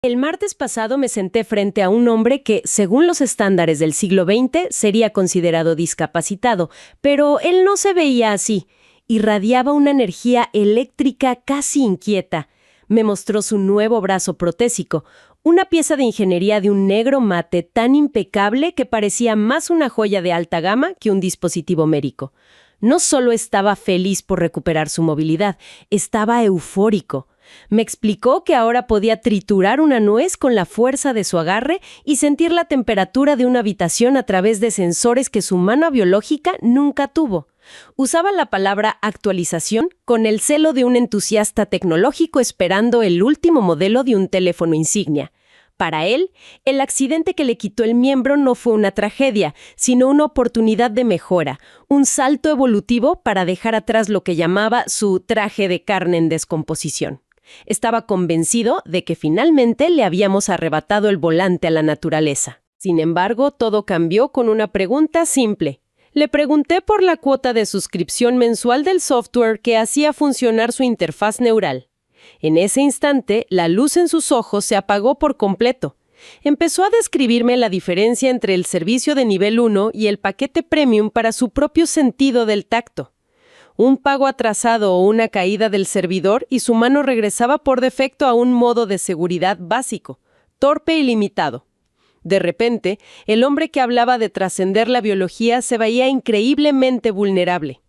El martes pasado me senté frente a un hombre que, según los estándares del siglo XX, sería considerado discapacitado, pero él no se veía así. Irradiaba una energía eléctrica casi inquieta. Me mostró su nuevo brazo protésico, una pieza de ingeniería de un negro mate tan impecable que parecía más una joya de alta gama que un dispositivo médico. No solo estaba feliz por recuperar su movilidad, estaba eufórico. Me explicó que ahora podía triturar una nuez con la fuerza de su agarre y sentir la temperatura de una habitación a través de sensores que su mano biológica nunca tuvo. Usaba la palabra actualización con el celo de un entusiasta tecnológico esperando el último modelo de un teléfono insignia. Para él, el accidente que le quitó el miembro no fue una tragedia, sino una oportunidad de mejora, un salto evolutivo para dejar atrás lo que llamaba su traje de carne en descomposición. Estaba convencido de que finalmente le habíamos arrebatado el volante a la naturaleza. Sin embargo, todo cambió con una pregunta simple. Le pregunté por la cuota de suscripción mensual del software que hacía funcionar su interfaz neural. En ese instante, la luz en sus ojos se apagó por completo. Empezó a describirme la diferencia entre el servicio de nivel 1 y el paquete premium para su propio sentido del tacto. Un pago atrasado o una caída del servidor y su mano regresaba por defecto a un modo de seguridad básico, torpe y limitado. De repente, el hombre que hablaba de trascender la biología se veía increíblemente vulnerable.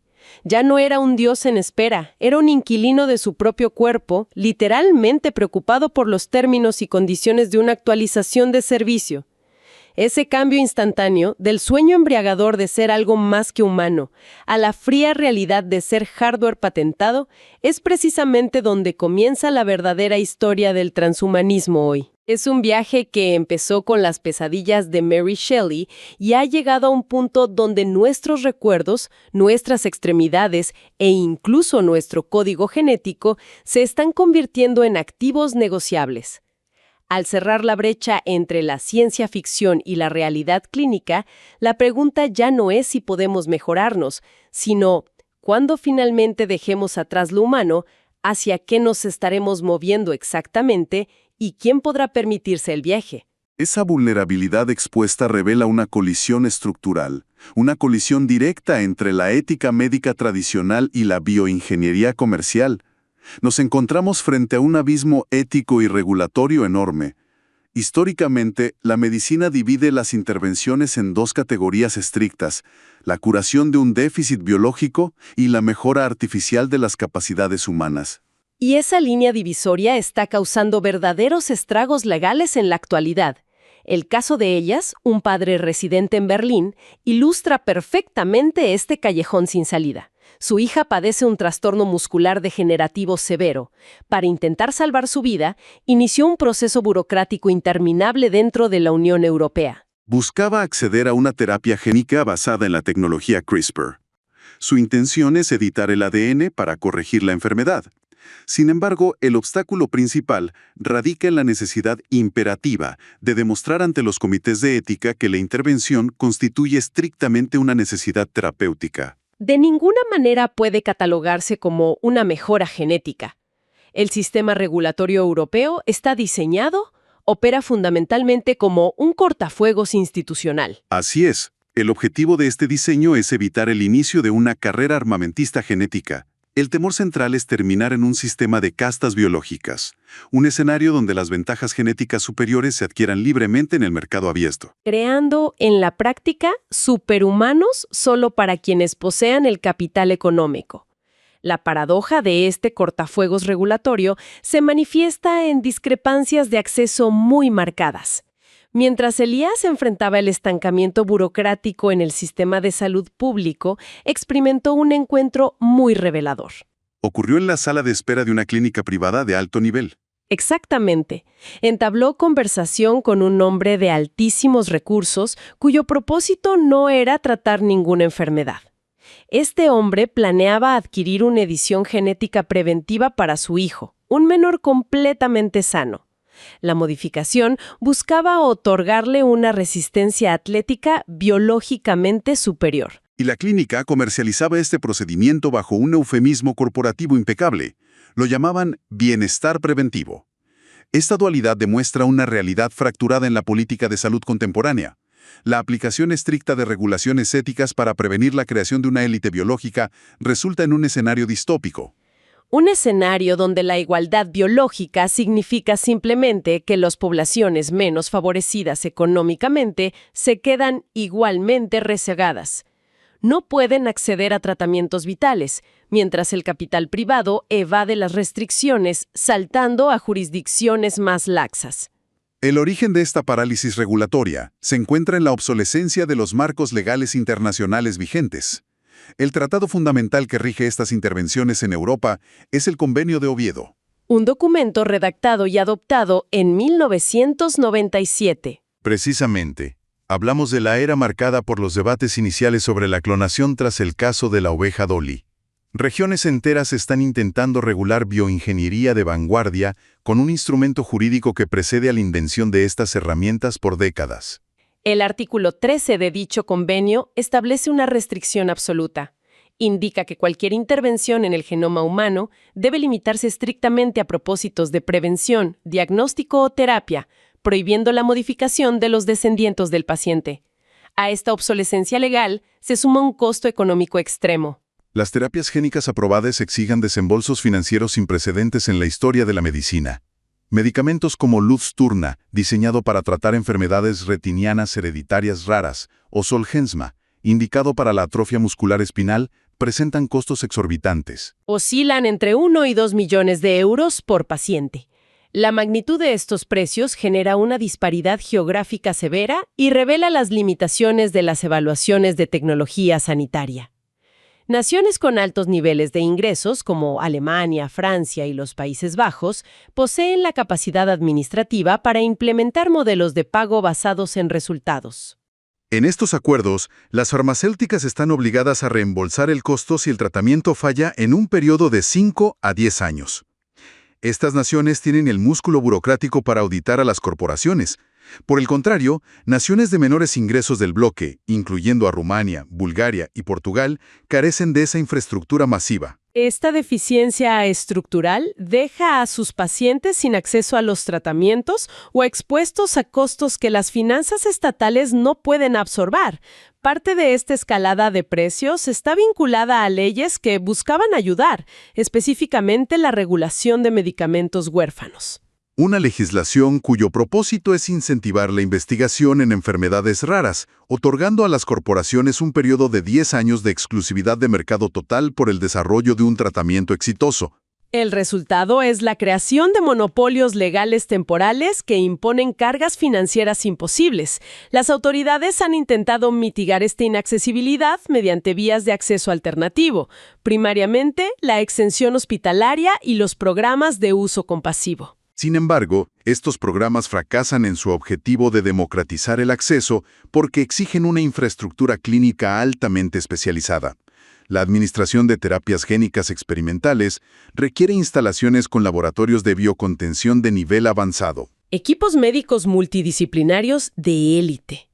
Ya no era un dios en espera, era un inquilino de su propio cuerpo, literalmente preocupado por los términos y condiciones de una actualización de servicio. Ese cambio instantáneo, del sueño embriagador de ser algo más que humano, a la fría realidad de ser hardware patentado, es precisamente donde comienza la verdadera historia del transhumanismo hoy. Es un viaje que empezó con las pesadillas de Mary Shelley y ha llegado a un punto donde nuestros recuerdos, nuestras extremidades e incluso nuestro código genético se están convirtiendo en activos negociables. Al cerrar la brecha entre la ciencia ficción y la realidad clínica, la pregunta ya no es si podemos mejorarnos, sino ¿cuándo finalmente dejemos atrás lo humano, hacia qué nos estaremos moviendo exactamente y quién podrá permitirse el viaje? Esa vulnerabilidad expuesta revela una colisión estructural, una colisión directa entre la ética médica tradicional y la bioingeniería comercial. Nos encontramos frente a un abismo ético y regulatorio enorme. Históricamente, la medicina divide las intervenciones en dos categorías estrictas: la curación de un déficit biológico y la mejora artificial de las capacidades humanas. Y esa línea divisoria está causando verdaderos estragos legales en la actualidad. El caso de ellas, un padre residente en Berlín, ilustra perfectamente este callejón sin salida. Su hija padece un trastorno muscular degenerativo severo. Para intentar salvar su vida, inició un proceso burocrático interminable dentro de la Unión Europea. Buscaba acceder a una terapia génica basada en la tecnología CRISPR. Su intención es editar el ADN para corregir la enfermedad. Sin embargo, el obstáculo principal radica en la necesidad imperativa de demostrar ante los comités de ética que la intervención constituye estrictamente una necesidad terapéutica. De ninguna manera puede catalogarse como una mejora genética. El sistema regulatorio europeo está diseñado, opera fundamentalmente como un cortafuegos institucional. Así es. El objetivo de este diseño es evitar el inicio de una carrera armamentista genética. El temor central es terminar en un sistema de castas biológicas, un escenario donde las ventajas genéticas superiores se adquieran libremente en el mercado abierto. Creando, en la práctica, superhumanos solo para quienes posean el capital económico. La paradoja de este cortafuegos regulatorio se manifiesta en discrepancias de acceso muy marcadas. Mientras Elías enfrentaba el estancamiento burocrático en el sistema de salud público, experimentó un encuentro muy revelador. Ocurrió en la sala de espera de una clínica privada de alto nivel. Exactamente. Entabló conversación con un hombre de altísimos recursos cuyo propósito no era tratar ninguna enfermedad. Este hombre planeaba adquirir una edición genética preventiva para su hijo, un menor completamente sano. La modificación buscaba otorgarle una resistencia atlética biológicamente superior. Y la clínica comercializaba este procedimiento bajo un eufemismo corporativo impecable. Lo llamaban bienestar preventivo. Esta dualidad demuestra una realidad fracturada en la política de salud contemporánea. La aplicación estricta de regulaciones éticas para prevenir la creación de una élite biológica resulta en un escenario distópico. Un escenario donde la igualdad biológica significa simplemente que las poblaciones menos favorecidas económicamente se quedan igualmente rezagadas. No pueden acceder a tratamientos vitales, mientras el capital privado evade las restricciones, saltando a jurisdicciones más laxas. El origen de esta parálisis regulatoria se encuentra en la obsolescencia de los marcos legales internacionales vigentes. El tratado fundamental que rige estas intervenciones en Europa es el Convenio de Oviedo. Un documento redactado y adoptado en 1997. Precisamente, hablamos de la era marcada por los debates iniciales sobre la clonación tras el caso de la oveja Dolly. Regiones enteras están intentando regular bioingeniería de vanguardia con un instrumento jurídico que precede a la invención de estas herramientas por décadas. El artículo 13 de dicho convenio establece una restricción absoluta. Indica que cualquier intervención en el genoma humano debe limitarse estrictamente a propósitos de prevención, diagnóstico o terapia, prohibiendo la modificación de los descendientes del paciente. A esta obsolescencia legal se suma un costo económico extremo. Las terapias génicas aprobadas exigen desembolsos financieros sin precedentes en la historia de la medicina. Medicamentos como Luxturna, diseñado para tratar enfermedades retinianas hereditarias raras, o Zolgensma, indicado para la atrofia muscular espinal, presentan costos exorbitantes. Oscilan entre 1 y 2 millones de euros por paciente. La magnitud de estos precios genera una disparidad geográfica severa y revela las limitaciones de las evaluaciones de tecnología sanitaria. Naciones con altos niveles de ingresos, como Alemania, Francia y los Países Bajos, poseen la capacidad administrativa para implementar modelos de pago basados en resultados. En estos acuerdos, las farmacéuticas están obligadas a reembolsar el costo si el tratamiento falla en un periodo de 5 a 10 años. Estas naciones tienen el músculo burocrático para auditar a las corporaciones. Por el contrario, naciones de menores ingresos del bloque, incluyendo a Rumania, Bulgaria y Portugal, carecen de esa infraestructura masiva. Esta deficiencia estructural deja a sus pacientes sin acceso a los tratamientos o expuestos a costos que las finanzas estatales no pueden absorber. Parte de esta escalada de precios está vinculada a leyes que buscaban ayudar, específicamente la regulación de medicamentos huérfanos. Una legislación cuyo propósito es incentivar la investigación en enfermedades raras, otorgando a las corporaciones un periodo de 10 años de exclusividad de mercado total por el desarrollo de un tratamiento exitoso. El resultado es la creación de monopolios legales temporales que imponen cargas financieras imposibles. Las autoridades han intentado mitigar esta inaccesibilidad mediante vías de acceso alternativo, primariamente la exención hospitalaria y los programas de uso compasivo. Sin embargo, estos programas fracasan en su objetivo de democratizar el acceso porque exigen una infraestructura clínica altamente especializada. La administración de terapias génicas experimentales requiere instalaciones con laboratorios de biocontención de nivel avanzado. Equipos médicos multidisciplinarios de élite.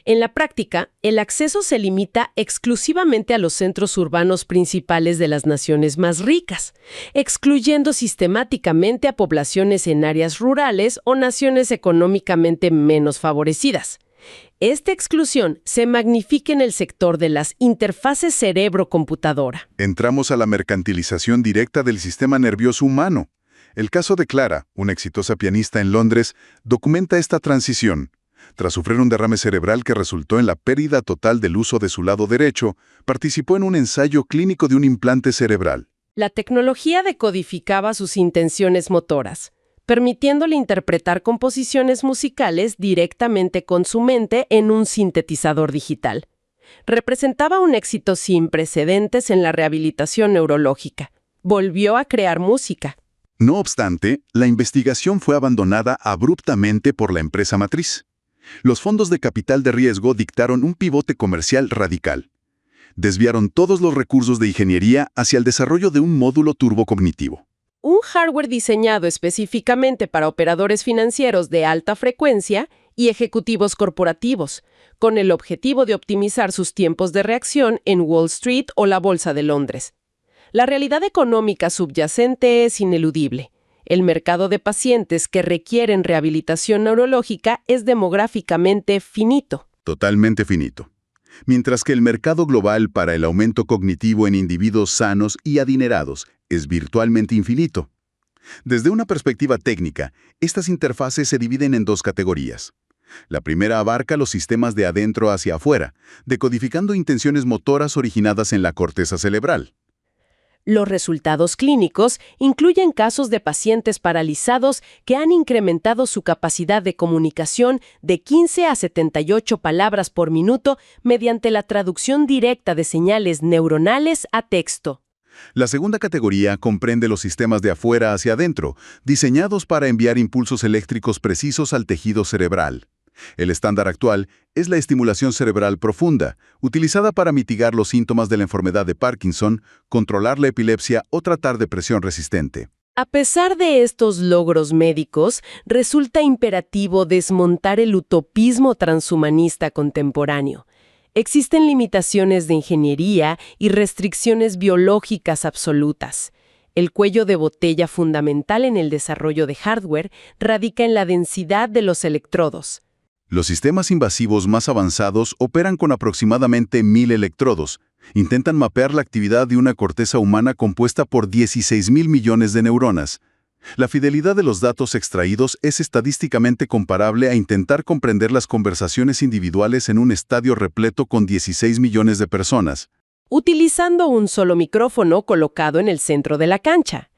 En la práctica, el acceso se limita exclusivamente a los centros urbanos principales de las naciones más ricas, excluyendo sistemáticamente a poblaciones en áreas rurales o naciones económicamente menos favorecidas. Esta exclusión se magnifica en el sector de las interfaces cerebro-computadora. Entramos a la mercantilización directa del sistema nervioso humano. El caso de Clara, una exitosa pianista en Londres, documenta esta transición. Tras sufrir un derrame cerebral que resultó en la pérdida total del uso de su lado derecho, participó en un ensayo clínico de un implante cerebral. La tecnología decodificaba sus intenciones motoras, permitiéndole interpretar composiciones musicales directamente con su mente en un sintetizador digital. Representaba un éxito sin precedentes en la rehabilitación neurológica. Volvió a crear música. No obstante, la investigación fue abandonada abruptamente por la empresa matriz. Los fondos de capital de riesgo dictaron un pivote comercial radical. Desviaron todos los recursos de ingeniería hacia el desarrollo de un módulo turbocognitivo. Un hardware diseñado específicamente para operadores financieros de alta frecuencia y ejecutivos corporativos, con el objetivo de optimizar sus tiempos de reacción en Wall Street o la Bolsa de Londres. La realidad económica subyacente es ineludible. El mercado de pacientes que requieren rehabilitación neurológica es demográficamente finito. Totalmente finito. Mientras que el mercado global para el aumento cognitivo en individuos sanos y adinerados es virtualmente infinito. Desde una perspectiva técnica, estas interfaces se dividen en dos categorías. La primera abarca los sistemas de adentro hacia afuera, decodificando intenciones motoras originadas en la corteza cerebral. Los resultados clínicos incluyen casos de pacientes paralizados que han incrementado su capacidad de comunicación de 15 a 78 palabras por minuto mediante la traducción directa de señales neuronales a texto. La segunda categoría comprende los sistemas de afuera hacia adentro, diseñados para enviar impulsos eléctricos precisos al tejido cerebral. El estándar actual es la estimulación cerebral profunda, utilizada para mitigar los síntomas de la enfermedad de Parkinson, controlar la epilepsia o tratar depresión resistente. A pesar de estos logros médicos, resulta imperativo desmontar el utopismo transhumanista contemporáneo. Existen limitaciones de ingeniería y restricciones biológicas absolutas. El cuello de botella fundamental en el desarrollo de hardware radica en la densidad de los electrodos. Los sistemas invasivos más avanzados operan con aproximadamente 1000 electrodos. Intentan mapear la actividad de una corteza humana compuesta por 16.000 millones de neuronas. La fidelidad de los datos extraídos es estadísticamente comparable a intentar comprender las conversaciones individuales en un estadio repleto con 16 millones de personas. Utilizando un solo micrófono colocado en el centro de la cancha.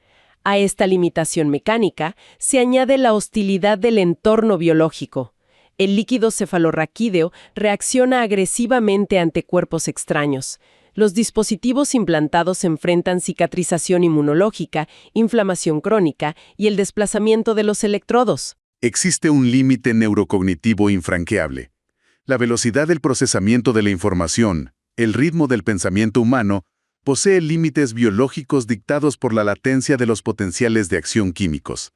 A esta limitación mecánica se añade la hostilidad del entorno biológico. El líquido cefalorraquídeo reacciona agresivamente ante cuerpos extraños. Los dispositivos implantados enfrentan cicatrización inmunológica, inflamación crónica y el desplazamiento de los electrodos. Existe un límite neurocognitivo infranqueable. La velocidad del procesamiento de la información, el ritmo del pensamiento humano, posee límites biológicos dictados por la latencia de los potenciales de acción químicos.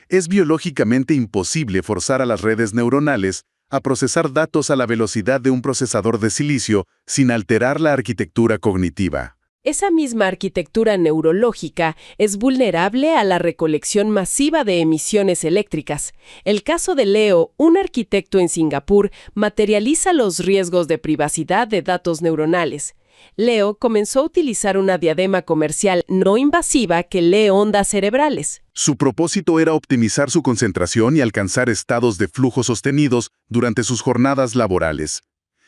Es biológicamente imposible forzar a las redes neuronales a procesar datos a la velocidad de un procesador de silicio sin alterar la arquitectura cognitiva. Esa misma arquitectura neurológica es vulnerable a la recolección masiva de emisiones eléctricas. El caso de Leo, un arquitecto en Singapur, materializa los riesgos de privacidad de datos neuronales. Leo comenzó a utilizar una diadema comercial no invasiva que lee ondas cerebrales. Su propósito era optimizar su concentración y alcanzar estados de flujo sostenidos durante sus jornadas laborales.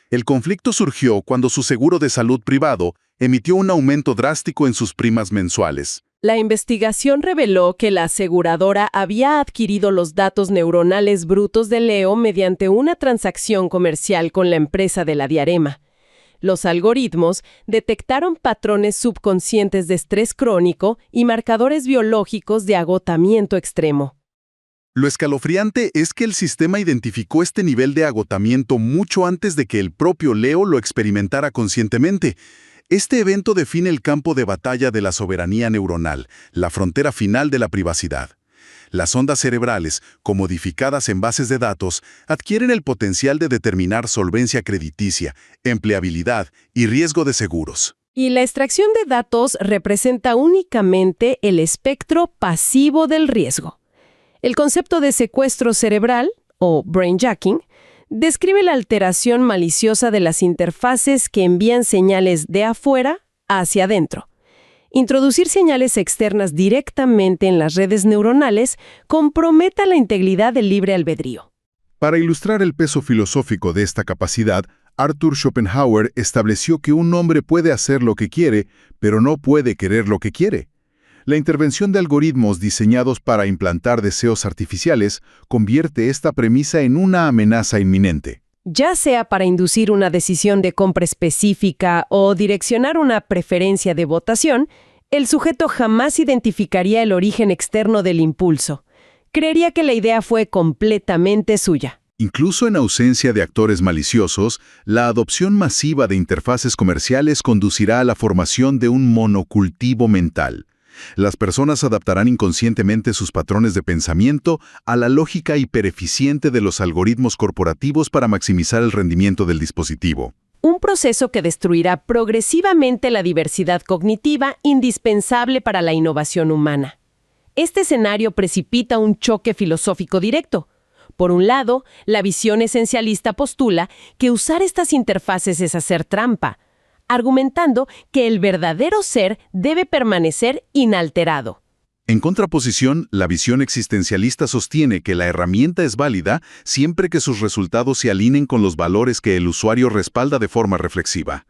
El conflicto surgió cuando su seguro de salud privado emitió un aumento drástico en sus primas mensuales. La investigación reveló que la aseguradora había adquirido los datos neuronales brutos de Leo mediante una transacción comercial con la empresa de la diadema. Los algoritmos detectaron patrones subconscientes de estrés crónico y marcadores biológicos de agotamiento extremo. Lo escalofriante es que el sistema identificó este nivel de agotamiento mucho antes de que el propio Leo lo experimentara conscientemente. Este evento define el campo de batalla de la soberanía neuronal, la frontera final de la privacidad. Las ondas cerebrales, comodificadas en bases de datos, adquieren el potencial de determinar solvencia crediticia, empleabilidad y riesgo de seguros. Y la extracción de datos representa únicamente el espectro pasivo del riesgo. El concepto de secuestro cerebral, o brainjacking, describe la alteración maliciosa de las interfaces que envían señales de afuera hacia adentro. Introducir señales externas directamente en las redes neuronales compromete la integridad del libre albedrío. Para ilustrar el peso filosófico de esta capacidad, Arthur Schopenhauer estableció que un hombre puede hacer lo que quiere, pero no puede querer lo que quiere. La intervención de algoritmos diseñados para implantar deseos artificiales convierte esta premisa en una amenaza inminente. Ya sea para inducir una decisión de compra específica o direccionar una preferencia de votación, el sujeto jamás identificaría el origen externo del impulso. Creería que la idea fue completamente suya. Incluso en ausencia de actores maliciosos, la adopción masiva de interfaces comerciales conducirá a la formación de un monocultivo mental. Las personas adaptarán inconscientemente sus patrones de pensamiento a la lógica hipereficiente de los algoritmos corporativos para maximizar el rendimiento del dispositivo. Un proceso que destruirá progresivamente la diversidad cognitiva indispensable para la innovación humana. Este escenario precipita un choque filosófico directo. Por un lado, la visión esencialista postula que usar estas interfaces es hacer trampa, argumentando que el verdadero ser debe permanecer inalterado. En contraposición, la visión existencialista sostiene que la herramienta es válida siempre que sus resultados se alineen con los valores que el usuario respalda de forma reflexiva.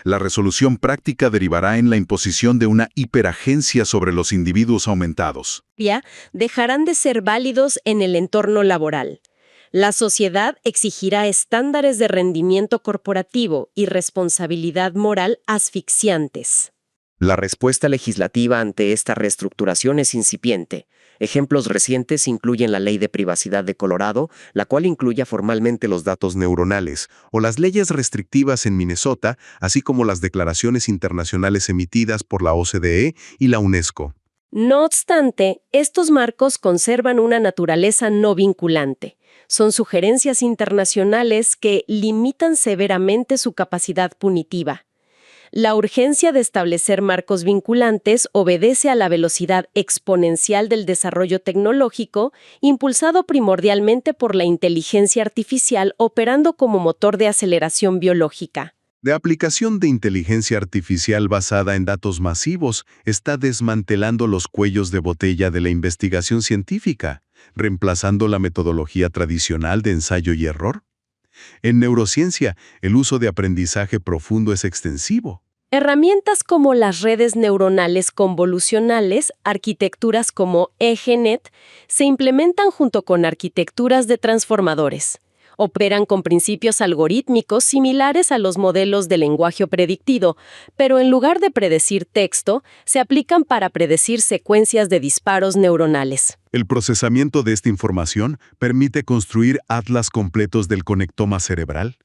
La resolución práctica derivará en la imposición de una hiperagencia sobre los individuos aumentados. Dejarán de ser válidos en el entorno laboral. La sociedad exigirá estándares de rendimiento corporativo y responsabilidad moral asfixiantes. La respuesta legislativa ante esta reestructuración es incipiente. Ejemplos recientes incluyen la Ley de Privacidad de Colorado, la cual incluye formalmente los datos neuronales, o las leyes restrictivas en Minnesota, así como las declaraciones internacionales emitidas por la OCDE y la UNESCO. No obstante, estos marcos conservan una naturaleza no vinculante. Son sugerencias internacionales que limitan severamente su capacidad punitiva. La urgencia de establecer marcos vinculantes obedece a la velocidad exponencial del desarrollo tecnológico, impulsado primordialmente por la inteligencia artificial operando como motor de aceleración biológica. La aplicación de inteligencia artificial basada en datos masivos está desmantelando los cuellos de botella de la investigación científica, reemplazando la metodología tradicional de ensayo y error. En neurociencia, el uso de aprendizaje profundo es extensivo. Herramientas como las redes neuronales convolucionales, arquitecturas como EGNet, se implementan junto con arquitecturas de transformadores. Operan con principios algorítmicos similares a los modelos de lenguaje predictivo, pero en lugar de predecir texto, se aplican para predecir secuencias de disparos neuronales. El procesamiento de esta información permite construir atlas completos del conectoma cerebral.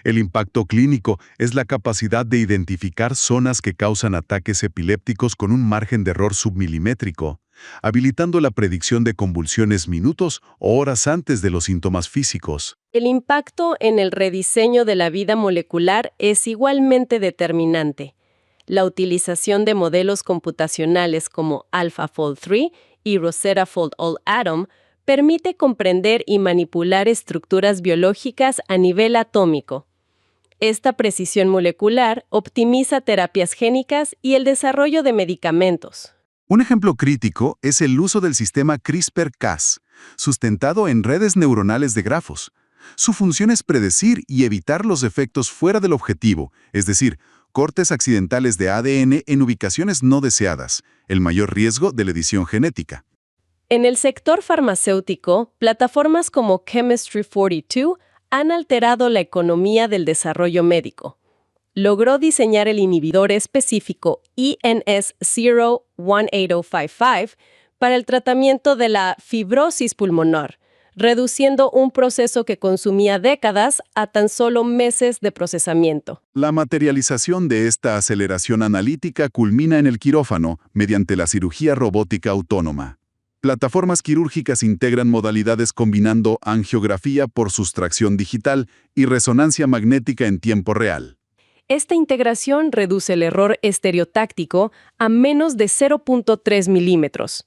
El impacto clínico es la capacidad de identificar zonas que causan ataques epilépticos con un margen de error submilimétrico, habilitando la predicción de convulsiones minutos o horas antes de los síntomas físicos. El impacto en el rediseño de la vida molecular es igualmente determinante. La utilización de modelos computacionales como AlphaFold 3 y Rosetta Fold All Atom permite comprender y manipular estructuras biológicas a nivel atómico. Esta precisión molecular optimiza terapias génicas y el desarrollo de medicamentos. Un ejemplo crítico es el uso del sistema CRISPR-Cas, sustentado en redes neuronales de grafos. Su función es predecir y evitar los efectos fuera del objetivo, es decir, cortes accidentales de ADN en ubicaciones no deseadas, el mayor riesgo de la edición genética. En el sector farmacéutico, plataformas como Chemistry 42 han alterado la economía del desarrollo médico. Logró diseñar el inhibidor específico ENS0-18055 para el tratamiento de la fibrosis pulmonar, reduciendo un proceso que consumía décadas a tan solo meses de procesamiento. La materialización de esta aceleración analítica culmina en el quirófano mediante la cirugía robótica autónoma. Plataformas quirúrgicas integran modalidades combinando angiografía por sustracción digital y resonancia magnética en tiempo real. Esta integración reduce el error estereotáctico a menos de 0.3 milímetros.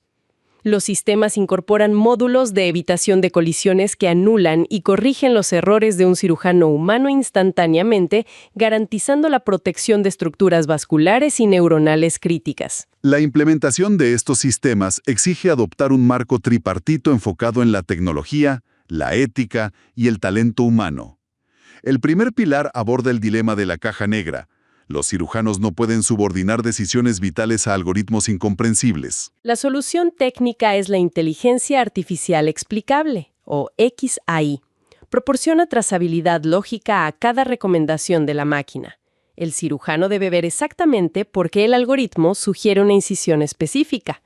Los sistemas incorporan módulos de evitación de colisiones que anulan y corrigen los errores de un cirujano humano instantáneamente, garantizando la protección de estructuras vasculares y neuronales críticas. La implementación de estos sistemas exige adoptar un marco tripartito enfocado en la tecnología, la ética y el talento humano. El primer pilar aborda el dilema de la caja negra. Los cirujanos no pueden subordinar decisiones vitales a algoritmos incomprensibles. La solución técnica es la inteligencia artificial explicable, o XAI. Proporciona trazabilidad lógica a cada recomendación de la máquina. El cirujano debe ver exactamente por qué el algoritmo sugiere una incisión específica.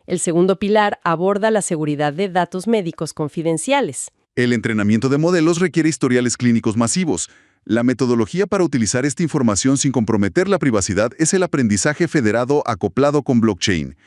El segundo pilar aborda la seguridad de datos médicos confidenciales. El entrenamiento de modelos requiere historiales clínicos masivos. La metodología para utilizar esta información sin comprometer la privacidad es el aprendizaje federado acoplado con blockchain.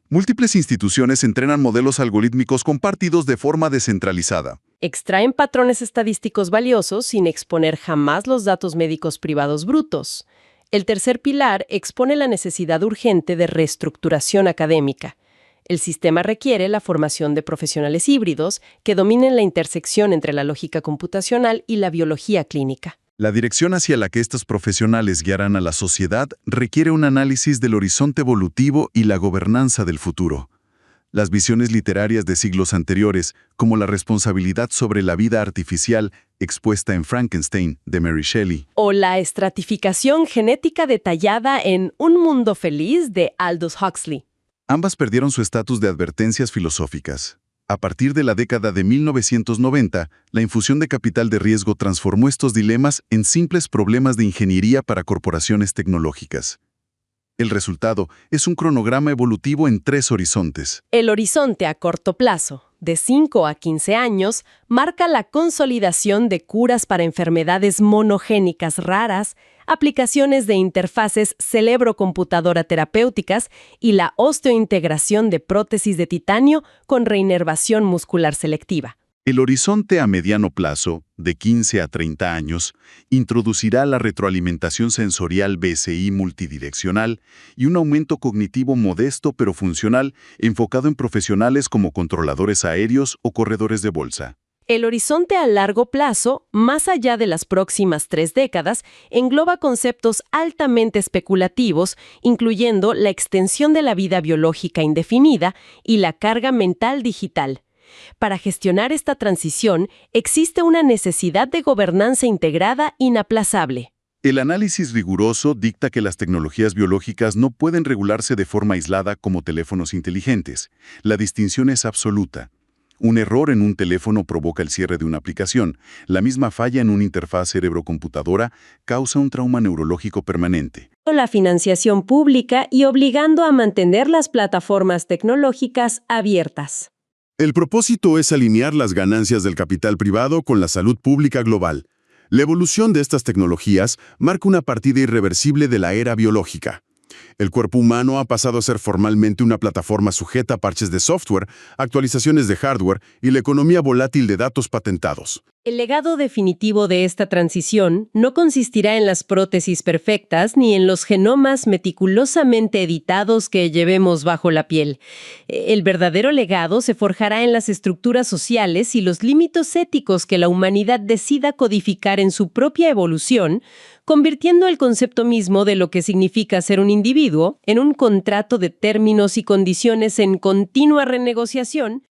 Múltiples instituciones entrenan modelos algorítmicos compartidos de forma descentralizada. Extraen patrones estadísticos valiosos sin exponer jamás los datos médicos privados brutos. El tercer pilar expone la necesidad urgente de reestructuración académica. El sistema requiere la formación de profesionales híbridos que dominen la intersección entre la lógica computacional y la biología clínica. La dirección hacia la que estos profesionales guiarán a la sociedad requiere un análisis del horizonte evolutivo y la gobernanza del futuro. Las visiones literarias de siglos anteriores, como la responsabilidad sobre la vida artificial expuesta en Frankenstein, de Mary Shelley, O la estratificación genética detallada en Un mundo feliz, de Aldous Huxley. ambas perdieron su estatus de advertencias filosóficas. A partir de la década de 1990, la infusión de capital de riesgo transformó estos dilemas en simples problemas de ingeniería para corporaciones tecnológicas. El resultado es un cronograma evolutivo en 3 horizontes. El horizonte a corto plazo, de 5 a 15 años, marca la consolidación de curas para enfermedades monogénicas raras, aplicaciones de interfaces cerebro-computadora terapéuticas y la osteointegración de prótesis de titanio con reinervación muscular selectiva. El horizonte a mediano plazo, de 15 a 30 años, introducirá la retroalimentación sensorial BCI multidireccional y un aumento cognitivo modesto pero funcional enfocado en profesionales como controladores aéreos o corredores de bolsa. El horizonte a largo plazo, más allá de las próximas 3 décadas, engloba conceptos altamente especulativos, incluyendo la extensión de la vida biológica indefinida y la carga mental digital. Para gestionar esta transición, existe una necesidad de gobernanza integrada inaplazable. El análisis riguroso dicta que las tecnologías biológicas no pueden regularse de forma aislada como teléfonos inteligentes. La distinción es absoluta. Un error en un teléfono provoca el cierre de una aplicación. La misma falla en una interfaz cerebro-computadora causa un trauma neurológico permanente. La financiación pública y obligando a mantener las plataformas tecnológicas abiertas. El propósito es alinear las ganancias del capital privado con la salud pública global. La evolución de estas tecnologías marca una partida irreversible de la era biológica. El cuerpo humano ha pasado a ser formalmente una plataforma sujeta a parches de software, actualizaciones de hardware y la economía volátil de datos patentados. El legado definitivo de esta transición no consistirá en las prótesis perfectas ni en los genomas meticulosamente editados que llevemos bajo la piel. El verdadero legado se forjará en las estructuras sociales y los límites éticos que la humanidad decida codificar en su propia evolución, convirtiendo el concepto mismo de lo que significa ser un individuo en un contrato de términos y condiciones en continua renegociación